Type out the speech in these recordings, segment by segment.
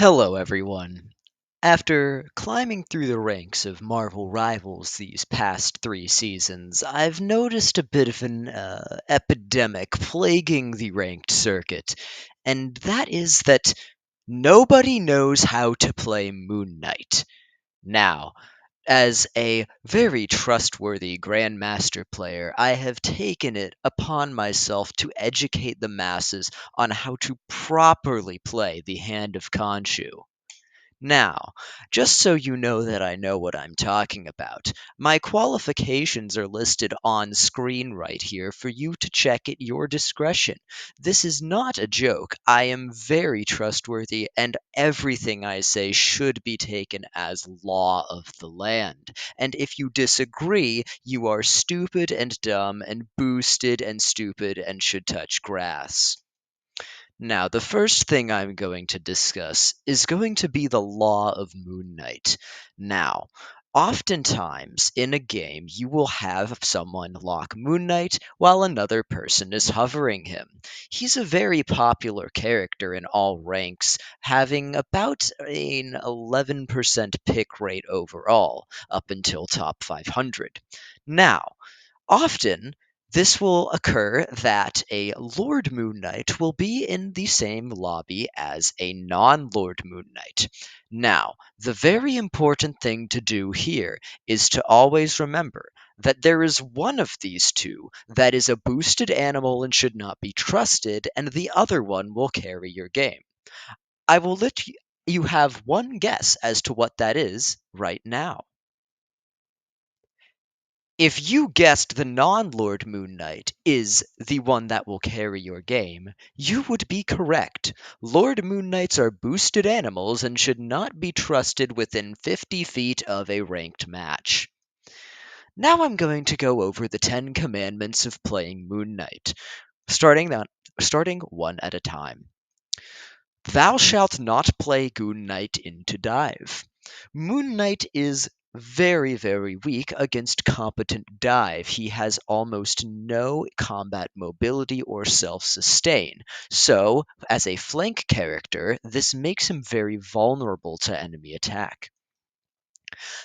Hello, everyone. After climbing through the ranks of Marvel Rivals these past 3 seasons, I've noticed a bit of an epidemic plaguing the ranked circuit, and that is that nobody knows how to play Moon Knight. Now, as a very trustworthy Grandmaster player, I have taken it upon myself to educate the masses on how to properly play the Hand of Khonshu. Now, just so you know that I know what I'm talking about, my qualifications are listed on screen right here for you to check at your discretion. This is not a joke. I am very trustworthy, and everything I say should be taken as law of the land. And if you disagree, you are stupid and dumb and boosted and stupid and should touch grass. Now, the first thing I'm going to discuss is going to be the law of Moon Knight. Now, oftentimes in a game, you will have someone lock Moon Knight while another person is hovering him. He's a very popular character in all ranks, having about an 11% pick rate overall, up until top 500. Now, often, this will occur that a Lord Moon Knight will be in the same lobby as a non Lord Moon Knight. Now, the very important thing to do here is to always remember that there is one of these two that is a boosted animal and should not be trusted, and the other one will carry your game. I will let you have one guess as to what that is right now. If you guessed the non-Lord Moon Knight is the one that will carry your game, you would be correct. Lord Moon Knights are boosted animals and should not be trusted within 50 feet of a ranked match. Now I'm going to go over the 10 commandments of playing Moon Knight, starting one at a time. Thou shalt not play Goon Knight into dive. Moon Knight is very, very weak against competent dive. He has almost no combat mobility or self sustain. So, as a flank character, this makes him very vulnerable to enemy attack.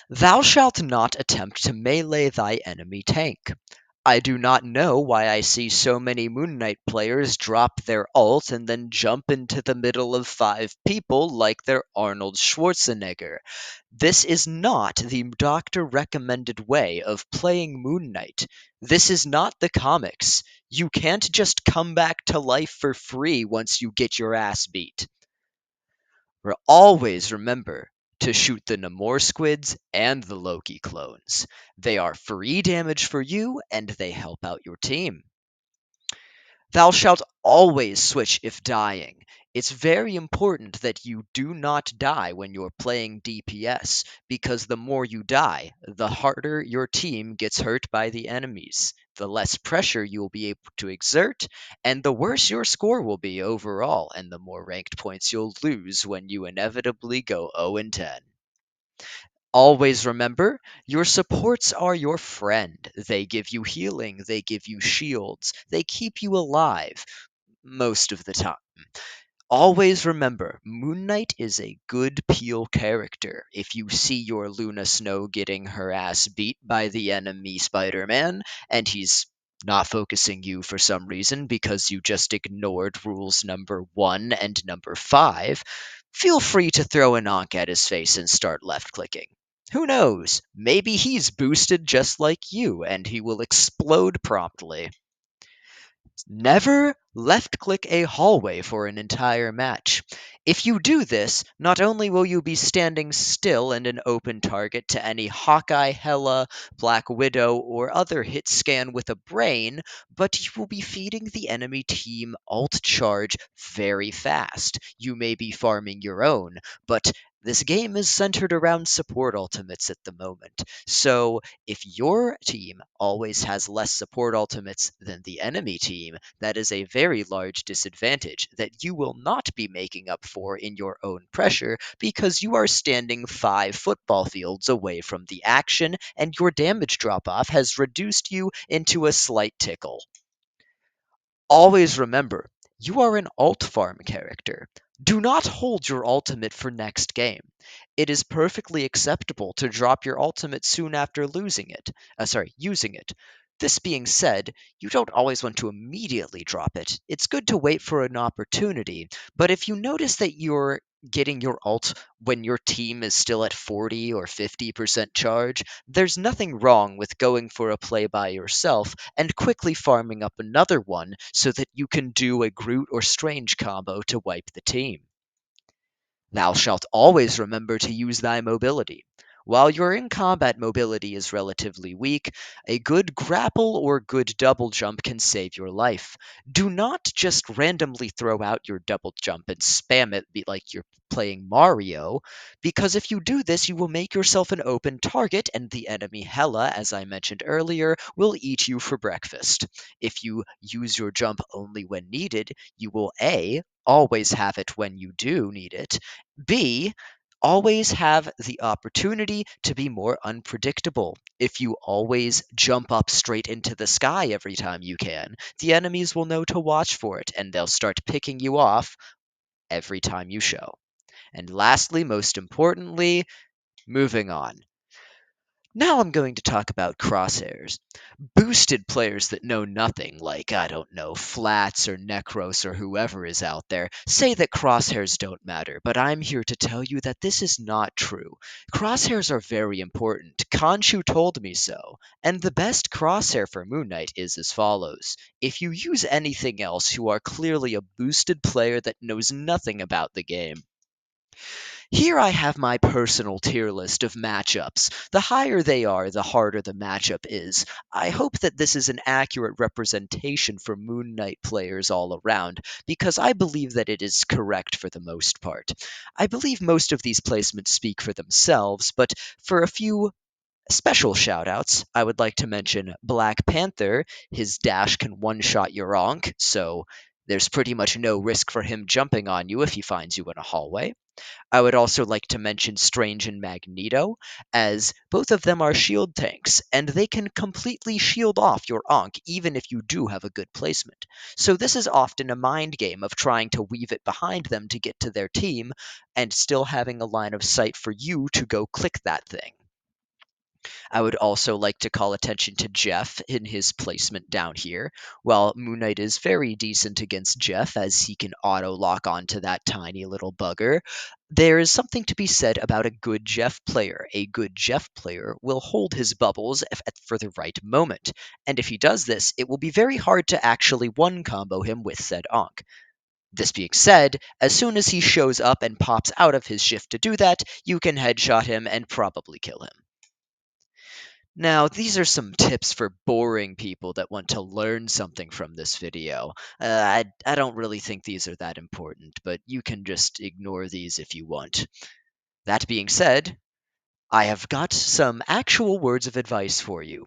Thou shalt not attempt to melee thy enemy tank. I do not know why I see so many Moon Knight players drop their ult and then jump into the middle of 5 people like they're Arnold Schwarzenegger. This is not the doctor recommended way of playing Moon Knight. This is not the comics. You can't just come back to life for free once you get your ass beat. Always remember to shoot the Namor squids and the Loki clones. They are free damage for you and they help out your team. Thou shalt always switch if dying. It's very important that you do not die when you're playing DPS, because the more you die, the harder your team gets hurt by the enemies, the less pressure you will be able to exert, and the worse your score will be overall, and the more ranked points you'll lose when you inevitably go 0 and 10. Always remember, your supports are your friend. They give you healing, they give you shields, they keep you alive most of the time. Always remember, Moon Knight is a good peel character. If you see your Luna Snow getting her ass beat by the enemy Spider Man, and he's not focusing you for some reason because you just ignored rules number 1 and number 5, feel free to throw a knock at his face and start left clicking. Who knows? Maybe he's boosted just like you and he will explode promptly. Never left click a hallway for an entire match. If you do this, not only will you be standing still and an open target to any Hawkeye, Hela, Black Widow, or other hit scan with a brain, but you will be feeding the enemy team alt charge very fast. You may be farming your own, but this game is centered around support ultimates at the moment. So if your team always has less support ultimates than the enemy team, that is a very large disadvantage that you will not be making up for in your own pressure because you are standing 5 football fields away from the action and your damage drop off has reduced you into a slight tickle. Always remember, you are an alt farm character. Do not hold your ultimate for next game. It is perfectly acceptable to drop your ultimate soon after using it. This being said, you don't always want to immediately drop it. It's good to wait for an opportunity, but if you notice that you're getting your ult when your team is still at 40 or 50% charge, there's nothing wrong with going for a play by yourself and quickly farming up another one so that you can do a Groot or Strange combo to wipe the team. Thou shalt always remember to use thy mobility. While your in combat mobility is relatively weak, a good grapple or good double jump can save your life. Do not just randomly throw out your double jump and spam it be like you're playing Mario, because if you do this, you will make yourself an open target, and the enemy Hela, as I mentioned earlier, will eat you for breakfast. If you use your jump only when needed, you will A, always have it when you do need it, B, always have the opportunity to be more unpredictable. If you always jump up straight into the sky every time you can, the enemies will know to watch for it and they'll start picking you off every time you show. And lastly, most importantly, moving on. Now I'm going to talk about crosshairs. Boosted players that know nothing, like, I don't know, Flats or Necros or whoever is out there, say that crosshairs don't matter, but I'm here to tell you that this is not true. Crosshairs are very important. Khonshu told me so. And the best crosshair for Moon Knight is as follows. If you use anything else, you are clearly a boosted player that knows nothing about the game. Here I have my personal tier list of matchups. The higher they are, the harder the matchup is. I hope that this is an accurate representation for Moon Knight players all around, because I believe that it is correct for the most part. I believe most of these placements speak for themselves, but for a few special shoutouts, I would like to mention Black Panther. His dash can one shot your Ankh, so there's pretty much no risk for him jumping on you if he finds you in a hallway. I would also like to mention Strange and Magneto, as both of them are shield tanks, and they can completely shield off your Ankh even if you do have a good placement. So this is often a mind game of trying to weave it behind them to get to their team, and still having a line of sight for you to go click that thing. I would also like to call attention to Jeff in his placement down here. While Moon Knight is very decent against Jeff, as he can auto lock onto that tiny little bugger, there is something to be said about a good Jeff player. A good Jeff player will hold his bubbles for the right moment, and if he does this, it will be very hard to actually one combo him with said Ankh. This being said, as soon as he shows up and pops out of his shift to do that, you can headshot him and probably kill him. Now, these are some tips for boring people that want to learn something from this video. I don't really think these are that important, but you can just ignore these if you want. That being said, I have got some actual words of advice for you.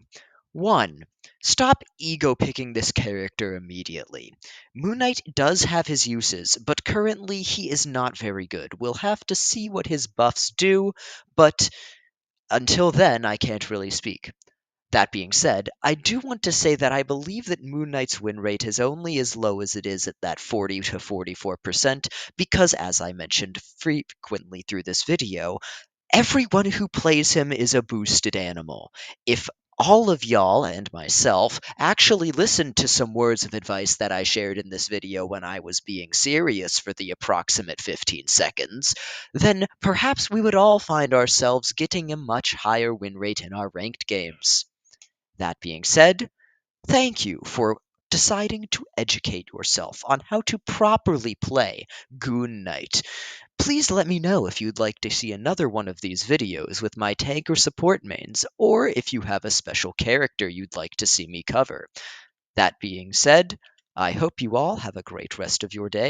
1. Stop ego picking this character immediately. Moon Knight does have his uses, but currently he is not very good. We'll have to see what his buffs do, but until then, I can't really speak. That being said, I do want to say that I believe that Moon Knight's win rate is only as low as it is at that 40 to 44%, because as I mentioned frequently through this video, everyone who plays him is a boosted animal. If all of y'all and myself actually listened to some words of advice that I shared in this video when I was being serious for the approximate 15 seconds, then perhaps we would all find ourselves getting a much higher win rate in our ranked games. That being said, thank you for deciding to educate yourself on how to properly play Goon Knight. Please let me know if you'd like to see another one of these videos with my tank or support mains, or if you have a special character you'd like to see me cover. That being said, I hope you all have a great rest of your day.